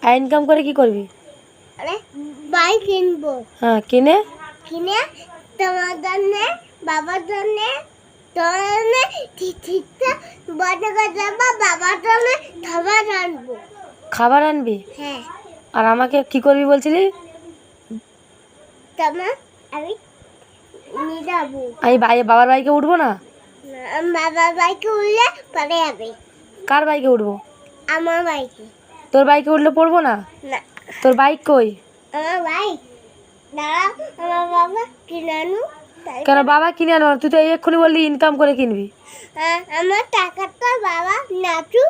আর income করে কি করবি? আরে বাইক কিনবো। হ্যাঁ, কিনে কিনে তোমার জন্য, বাবার জন্য, তোমার জন্য ঠিকটা বড় করে যাবো, বাবার জন্য খাবার আনবো। খাবার আনবি? হ্যাঁ। আর আমাকে কি করবি বলছিলি? তোমার আমি নিয়ে যাবো। আমি বাবার বাইকে উঠবো না? বাবার বাইকে উঠলে পরে যাবে। কার বাইকে উঠবো? আমার বাইকে। তোর বাইকে উঠলে পড়বো না? না, তোর বাইক কই? আমার বাইক দাঁড়া, আমার বাবা কিনে আনু। কেন বাবা কিনে আনো? তুই তো এক্ষুনি বললি ইনকাম করে কিনবি। আমার টাকাটা বাবা নাচু।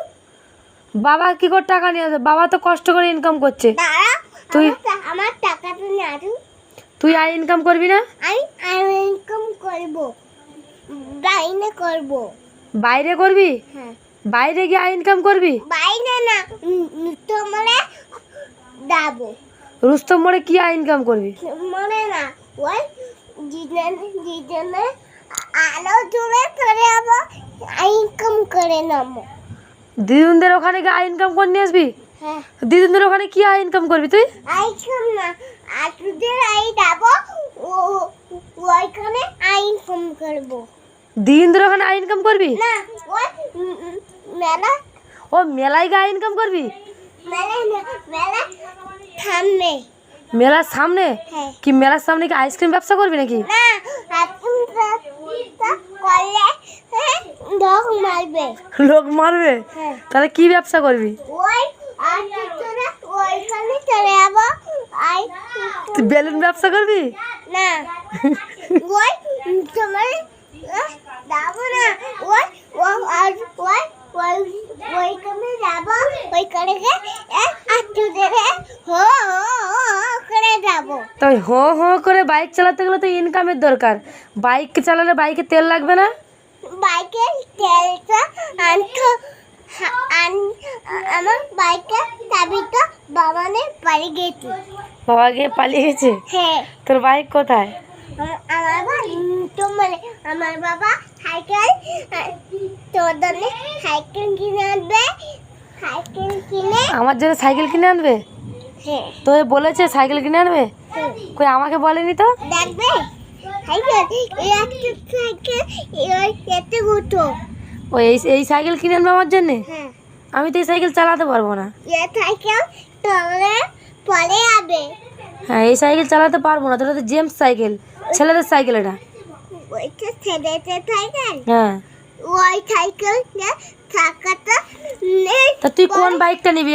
বাবা কি করে টাকা নিয়ে আসবে? বাবা তো কষ্ট করে ইনকাম করছে। দাঁড়া, তুই আমার টাকাটা নাচু। তুই আর ইনকাম করবি না? আমি ইনকাম করবো, বাইরে করবো। বাইরে করবি? হ্যাঁ। বাইরে গিয়ে আই ইনকাম করবি? বাইরে না, তোমার যাবো। রুস্তম মোড়ে কি আই ইনকাম করবি? মনে না, ওই জিজনে আলো জুড়ে চলে যাবো, ইনকাম করে নামো। দিদুনদের ওখানে গিয়ে আই ইনকাম করে নিয়ে আসবি? হ্যাঁ। দিদুনদের ওখানে কি আই ইনকাম করবি তুই? আইকাম না, আতুদের আই যাবো, ওইখানে ইনকাম করবো। দিদুনদের ওখানে আই ইনকাম করবি? না, ওই মেলা। ও মেলায় গিয়ে আই ইনকাম করবি? মেলা না, মেলা সামনে। মেলার সামনে? হ্যাঁ। কি মেলার সামনে কি আইসক্রিম ব্যবসা করবি নাকি? না, করলে লোক মারবে। লোক মারবে? হ্যাঁ। তাহলে কি ব্যবসা করবি? ওই আতুরা ওইখানে চলে যাবো। তুই বেলুন ব্যবসা করবি? না, ওই তোমার যাবো না, ওই ওইখানে যাবো, ওইখানে আতুদের হো করে যাবো। তাই হো হো করে বাইক চালাতে গেলে তো ইনকামের দরকার। বাইক চালালে বাইকে তেল লাগবে না? বাইকের তেলটা আনতো, আমার বাইকের চাবিটা বাবানের বাড়ি গেছে। বাবা গিয়ে পালিয়ে গেছে? হ্যাঁ। তোর বাইক কোথায়? আমার বাবা সাইকেল, তোর জন্য সাইকেল কিনে আনবে। সাইকেল কিনে আমার জন্য সাইকেল কিনে আনবে? হ্যাঁ। তো বলেছে সাইকেল কিনে আনবে? কই আমাকে বলেনি তো। দেখবে সাইকেল, একটা সাইকেল, এতে গুটো। ও এই সাইকেল কিনে আনবে আমার জন্যে? হ্যাঁ। আমি তো এই সাইকেল চালাতে পারবো না। সাইকেল তোমরা পরে যাবে। হ্যাঁ, এই সাইকেল চালাতে পারবো না। তোটা তো জেমস সাইকেল, ছেলেদের সাইকেল এটা। ওইটা ছেলেদের সাইকেল। হ্যাঁ। ওই সাইকেল চাকাটা নেই। তা তুই কোন বাইকটা নিবি?